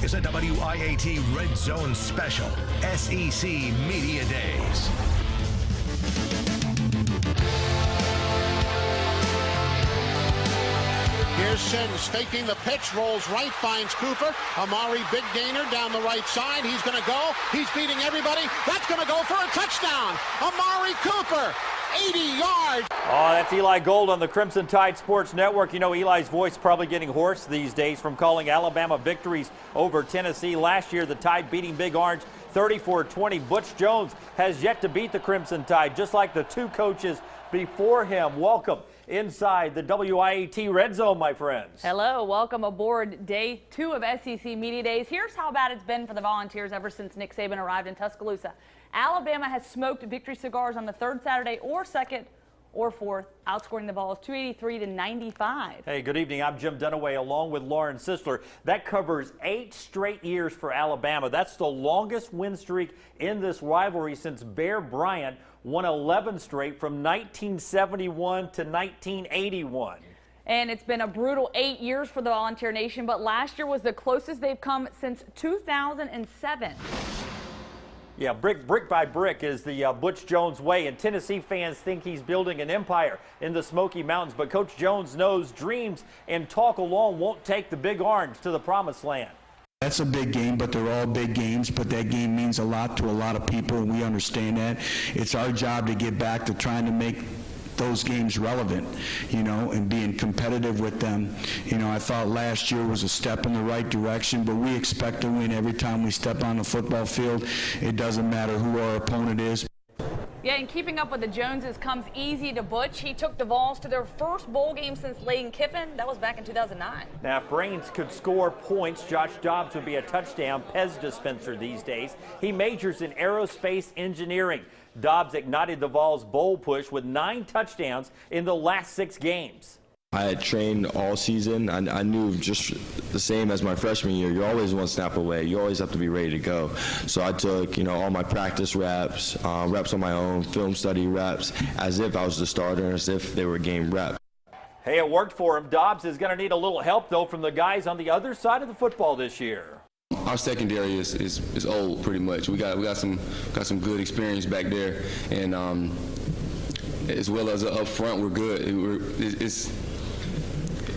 is a WIAT Red Zone special, SEC Media Days. Here's Sims faking the pitch, rolls right, finds Cooper. Amari, big gainer down the right side. He's going to go. He's beating everybody. That's going to go for a touchdown. Amari Cooper, 80 yards. Oh, that's Eli Gold on the Crimson Tide Sports Network. You know, Eli's voice probably getting hoarse these days from calling Alabama victories over Tennessee. Last year, the Tide beating Big Orange 34-20. Butch Jones has yet to beat the Crimson Tide, just like the two coaches before him. Welcome inside the WIAT Red Zone, my friends. Hello, welcome aboard day 2 of SEC Media Days. Here's how bad it's been for the Volunteers ever since Nick Saban arrived in Tuscaloosa. Alabama has smoked victory cigars on the third Saturday or second or fourth, outscoring the Vols 283-95. Hey, good evening. I'm Jim Dunaway along with Lauren Sisler. That covers 8 straight years for Alabama. That's the longest win streak in this rivalry since Bear Bryant won 11 straight from 1971 to 1981. And it's been a brutal 8 years for the Volunteer Nation, but last year was the closest they've come since 2007. Yeah, brick by brick is the Butch Jones way, and Tennessee fans think he's building an empire in the Smoky Mountains. But Coach Jones knows dreams and talk alone won't take the Big Orange to the promised land. That's a big game, but they're all big games. But that game means a lot to a lot of people, and we understand that. It's our job to get back to trying to make those games relevant, you know, and being competitive with them. You know, I thought last year was a step in the right direction, but we expect to win every time we step on the football field. It doesn't matter who our opponent is. Yeah, and keeping up with the Joneses comes easy to Butch. He took the Vols to their first bowl game since Lane Kiffin. That was back in 2009. Now, if Brains could score points, Josh Dobbs would be a touchdown Pez dispenser these days. He majors in aerospace engineering. Dobbs ignited the Vols' bowl push with 9 touchdowns in the last 6 games. I had trained all season. I knew just the same as my freshman year, you're always one snap away. You always have to be ready to go. So I took, you know, all my practice reps, reps on my own, film study reps, as if I was the starter, as if they were game reps. Hey, it worked for him. Dobbs is going to need a little help, though, from the guys on the other side of the football this year. Our secondary is old, pretty much. We got some good experience back there, and as well as up front, we're good.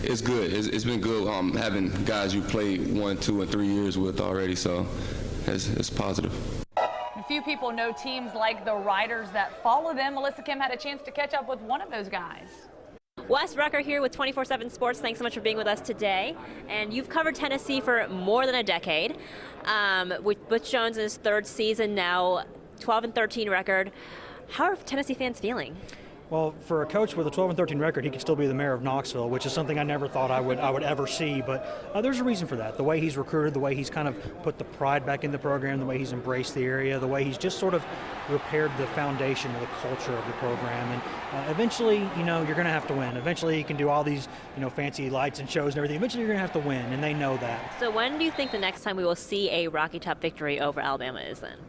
It's good. It's been good having guys you played 1, 2, and 3 years with already, so it's positive. A few people know teams like the Riders that follow them. Melissa Kim had a chance to catch up with one of those guys. Wes Rucker here with 24/7 Sports. Thanks so much for being with us today. And you've covered Tennessee for more than a decade. With Butch Jones in his 3rd season now, 12-13 record. How are Tennessee fans feeling? Well, for a coach with a 12-13 record, he could still be the mayor of Knoxville, which is something I never thought I would ever see. But there's a reason for that. The way he's recruited, the way he's kind of put the pride back in the program, the way he's embraced the area, the way he's just sort of repaired the foundation of the culture of the program. And eventually, you know, you're going to have to win. Eventually, you can do all these, you know, fancy lights and shows and everything. Eventually, you're going to have to win, and they know that. So when do you think the next time we will see a Rocky Top victory over Alabama is then?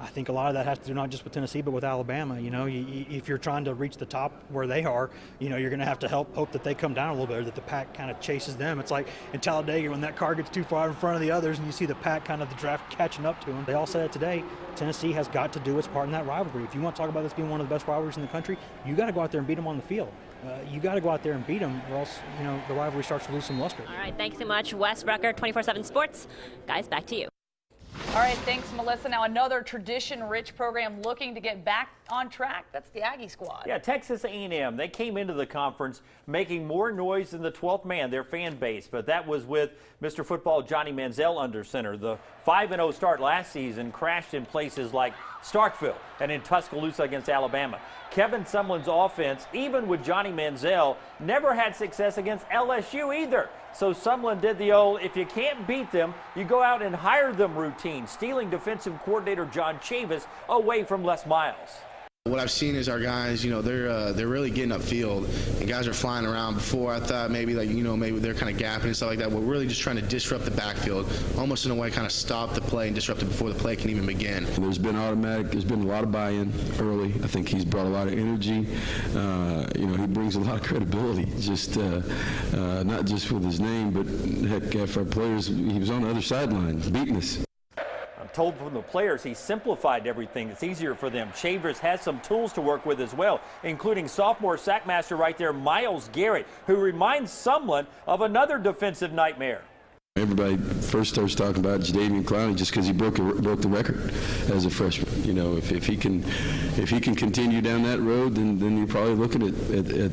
I think a lot of that has to do not just with Tennessee, but with Alabama. You know, if you're trying to reach the top where they are, you know, you're going to have to hope that they come down a little bit, or that the pack kind of chases them. It's like in Talladega when that car gets too far in front of the others and you see the pack kind of the draft catching up to them. They all said it today. Tennessee has got to do its part in that rivalry. If you want to talk about this being one of the best rivalries in the country, you got to go out there and beat them on the field. You got to go out there and beat them, or else, you know, the rivalry starts to lose some luster. All right, thanks so much, Wes Rucker, 24/7 Sports. Guys, back to you. All right, thanks, Melissa. Now another tradition-rich program looking to get back on track. That's the Aggie squad. Yeah, Texas A&M. They came into the conference making more noise than the 12th man, their fan base. But that was with Mr. Football Johnny Manziel under center. The 5-0 start last season crashed in places like Starkville and in Tuscaloosa against Alabama. Kevin Sumlin's offense, even with Johnny Manziel, never had success against LSU either. So Sumlin did the old, if you can't beat them, you go out and hire them routine, stealing defensive coordinator John Chavis away from Les Miles. What I've seen is our guys, they're really getting upfield, and guys are flying around. Before I thought maybe maybe they're kind of gapping and stuff like that. We're really just trying to disrupt the backfield, almost in a way, kind of stop the play and disrupt it before the play can even begin. There's been a lot of buy-in early. I think he's brought a lot of energy. He brings a lot of credibility, just not just with his name, but heck, for our players, he was on the other sideline beating us. Told from the players he simplified everything. It's easier for them. Shavers has some tools to work with as well, including sophomore sackmaster right there, Myles Garrett, who reminds Sumlin of another defensive nightmare. Everybody first starts talking about Jadeveon Clowney just because he broke the record as a freshman. If he can continue down that road, then you're probably looking at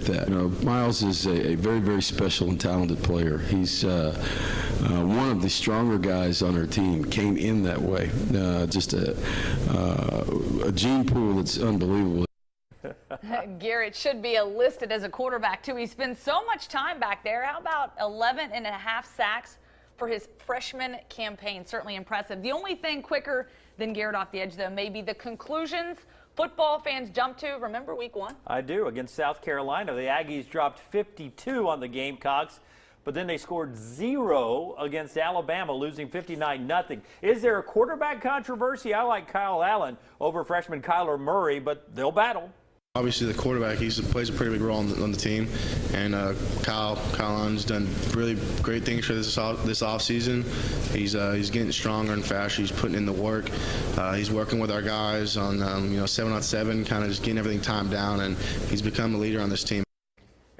that. Myles is a very, very special and talented player. He's one of the stronger guys on our team. Came in that way. Just a gene pool that's unbelievable. Garrett should be listed as a quarterback too. He spends so much time back there. How about 11.5 sacks for his freshman campaign? Certainly impressive. The only thing quicker than Garrett off the edge, though, may be the conclusions football fans jump to. Remember week 1? I do. Against South Carolina, the Aggies dropped 52 on the Gamecocks, but then they scored 0 against Alabama, losing 59-0. Is there a quarterback controversy? I like Kyle Allen over freshman Kyler Murray, but they'll battle. Obviously, the quarterback, he plays a pretty big role on the team, and Kyle Allen's done really great things for this offseason. He's getting stronger and faster. He's putting in the work. He's working with our guys on 7-on-7, kind of just getting everything timed down, and he's become a leader on this team.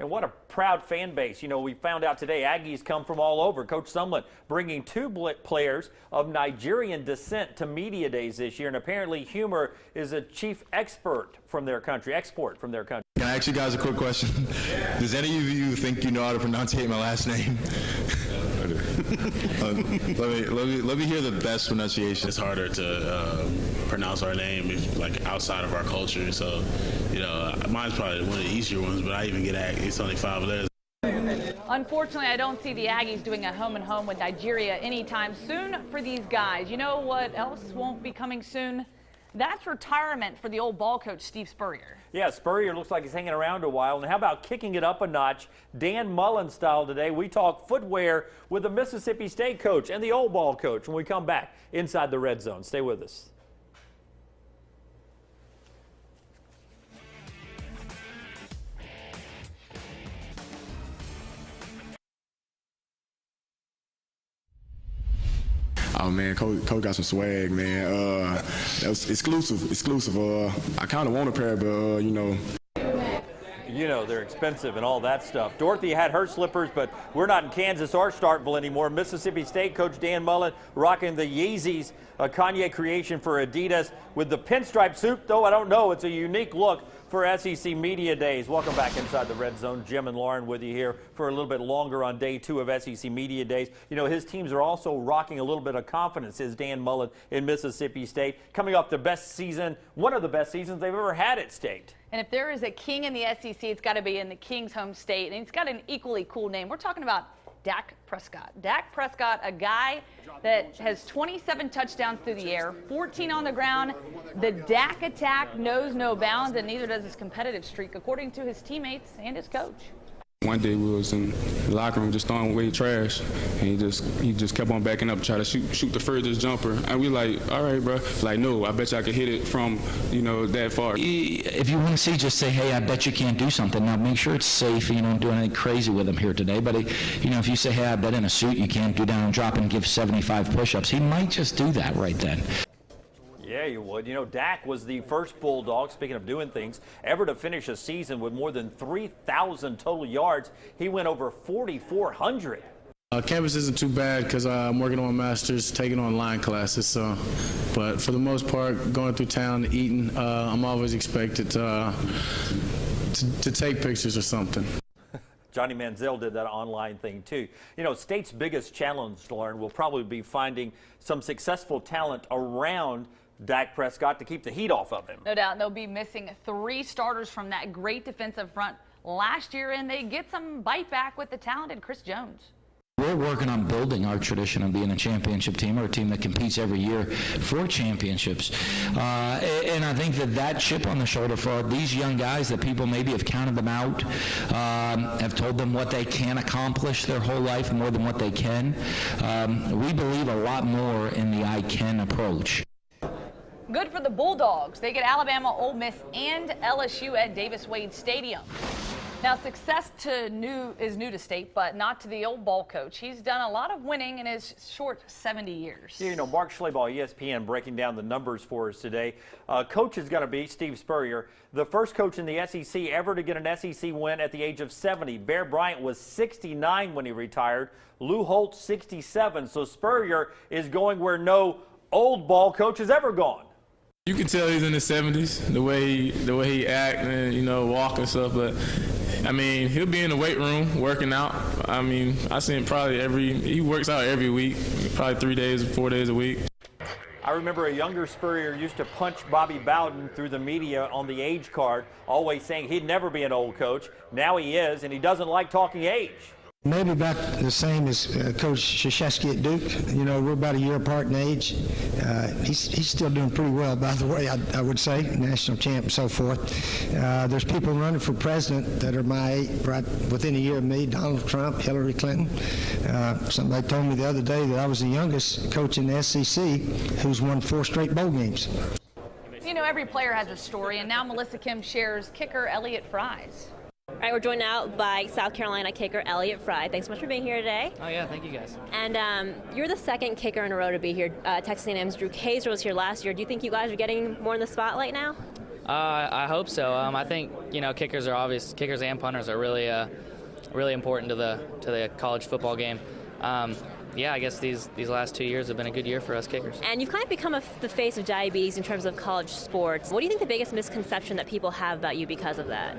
And what a proud fan base. We found out today Aggies come from all over. Coach Sumlin bringing 2 players of Nigerian descent to media days this year. And apparently humor is a chief export from their country. Can I ask you guys a quick question? Does any of you think you know how to pronunciate my last name? Let me hear the best pronunciation. It's harder to pronounce our name outside of our culture. So, mine's probably one of the easier ones, but I even get it's only 5 letters. Unfortunately, I don't see the Aggies doing a home-and-home with Nigeria anytime soon for these guys. You know what else won't be coming soon? That's retirement for the old ball coach, Steve Spurrier. Yeah, Spurrier looks like he's hanging around a while. And how about kicking it up a notch, Dan Mullen style today? We talk footwear with the Mississippi State coach and the old ball coach when we come back inside the Red Zone. Stay with us. Oh man, Coach got some swag, man. That was exclusive. I kind of want a pair, but they're expensive and all that stuff. Dorothy had her slippers, but we're not in Kansas or Starkville anymore. Mississippi State coach Dan Mullen rocking the Yeezys, a Kanye creation for Adidas with the pinstripe suit, though I don't know. It's a unique look for SEC Media Days. Welcome back inside the Red Zone. Jim and Lauren with you here for a little bit longer on day 2 of SEC Media Days. His teams are also rocking a little bit of confidence, is Dan Mullen in Mississippi State, coming off the best season, one of the best seasons they've ever had at State. And if there is a king in the SEC, it's got to be in the King's home state. And he's got an equally cool name. We're talking about Dak Prescott. Dak Prescott, a guy that has 27 touchdowns through the air, 14 on the ground. The Dak attack knows no bounds, and neither does his competitive streak, according to his teammates and his coach. One day we was in the locker room just throwing away trash, and he just kept on backing up, trying to shoot the furthest jumper. And we like, all right, bro. Like, no, I bet you I can hit it from, that far. If you want to see, just say, hey, I bet you can't do something. Now, make sure it's safe. Don't do anything crazy with him here today. But, if you say, hey, I bet in a suit you can't do down and drop and give 75 push-ups, he might just do that right then. Yeah, you would. Dak was the first Bulldog, speaking of doing things, ever to finish a season with more than 3,000 total yards. He went over 4,400. Campus isn't too bad because I'm working on my master's, taking online classes. But for the most part, going through town, eating, I'm always expected to take pictures or something. Johnny Manziel did that online thing too. State's biggest challenge to learn will probably be finding some successful talent around Dak Prescott to keep the heat off of him. No doubt. They'll be missing 3 starters from that great defensive front last year, and they get some bite back with the talented Chris Jones. We're working on building our tradition of being a championship team, or a team that competes every year for championships. And I think that chip on the shoulder for these young guys that people maybe have counted them out, have told them what they can accomplish their whole life more than what they can. We believe a lot more in the I can approach. Good for the Bulldogs. They get Alabama, Ole Miss, and LSU at Davis-Wade Stadium. Now, success is new to State, but not to the old ball coach. He's done a lot of winning in his short 70 years. You know, Mark Schlabach, ESPN, breaking down the numbers for us today. Coach is going to be Steve Spurrier, the first coach in the SEC ever to get an SEC win at the age of 70. Bear Bryant was 69 when he retired. Lou Holtz, 67. So Spurrier is going where no old ball coach has ever gone. You can tell he's in his 70s, the way he act and, you know, walk and stuff. But I mean, he'll be in the weight room working out. I mean, I see him he works out every week, probably 3 days or 4 days a week. I remember a younger Spurrier used to punch Bobby Bowden through the media on the age card, always saying he'd never be an old coach. Now he is, and he doesn't like talking age. Maybe about the same as Coach Krzyzewski at Duke. You know, we're about a year apart in age. He's still doing pretty well, by the way, I would say, national champ and so forth. There's people running for president that are my age, right within a year of me, Donald Trump, Hillary Clinton. Somebody told me the other day that I was the youngest coach in the SEC who's won 4 straight bowl games. You know, every player has a story, and now Melissa Kim shares kicker Elliott Fries. All right, we're joined now by South Carolina kicker Elliott Fry. Thanks so much for being here today. Oh, yeah, thank you guys. And you're the second kicker in a row to be here. Texas A&M's Drew Kaiser was here last year. Do you think you guys are getting more in the spotlight now? I hope so. I think, you know, kickers and punters are really really important to the college football game. Yeah, I guess these last 2 years have been a good year for us kickers. And you've kind of become the face of diabetes in terms of college sports. What do you think the biggest misconception that people have about you because of that?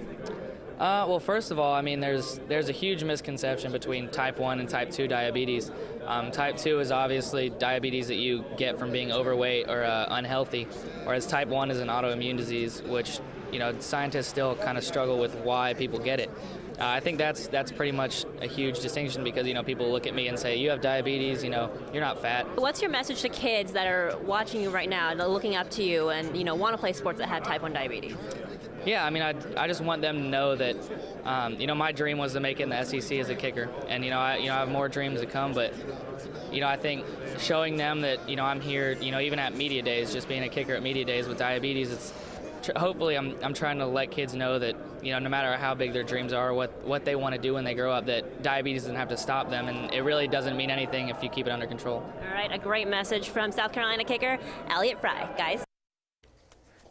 Well, first of all, I mean, there's a huge misconception between type 1 and type 2 diabetes. Type 2 is obviously diabetes that you get from being overweight or unhealthy, whereas type 1 is an autoimmune disease, which, you know, scientists still kind of struggle with why people get it. I think that's pretty much a huge distinction because, you know, people look at me and say, you have diabetes, you know, you're not fat. What's your message to kids that are watching you right now, that are looking up to you and, you know, want to play sports that have type 1 diabetes? Yeah, I mean, I just want them to know that, you know, my dream was to make it in the SEC as a kicker, and I have more dreams to come. But, you know, I think showing them that, you know, I'm here, you know, even at media days, just being a kicker at media days with diabetes, it's hopefully I'm trying to let kids know that, you know, no matter how big their dreams are, what they want to do when they grow up, that diabetes doesn't have to stop them, and it really doesn't mean anything if you keep it under control. All right, a great message from South Carolina kicker Elliott Fry, guys.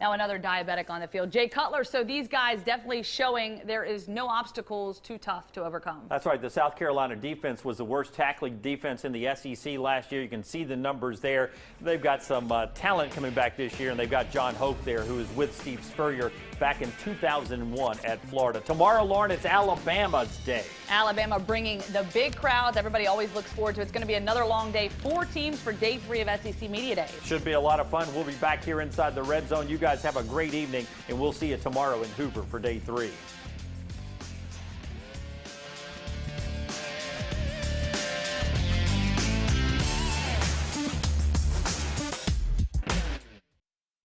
Now another diabetic on the field, Jay Cutler. So these guys definitely showing there is no obstacles too tough to overcome. That's right. The South Carolina defense was the worst tackling defense in the SEC last year. You can see the numbers there. They've got some talent coming back this year, and they've got John Hope there, who is with Steve Spurrier back in 2001 at Florida. Tomorrow, Lauren, it's Alabama's day. Alabama bringing the big crowds everybody always looks forward to. It's going to be another long day. 4 teams for day 3 of SEC Media Days. Should be a lot of fun. We'll be back here inside the Red Zone. You guys have a great evening, and we'll see you tomorrow in Hoover for day 3.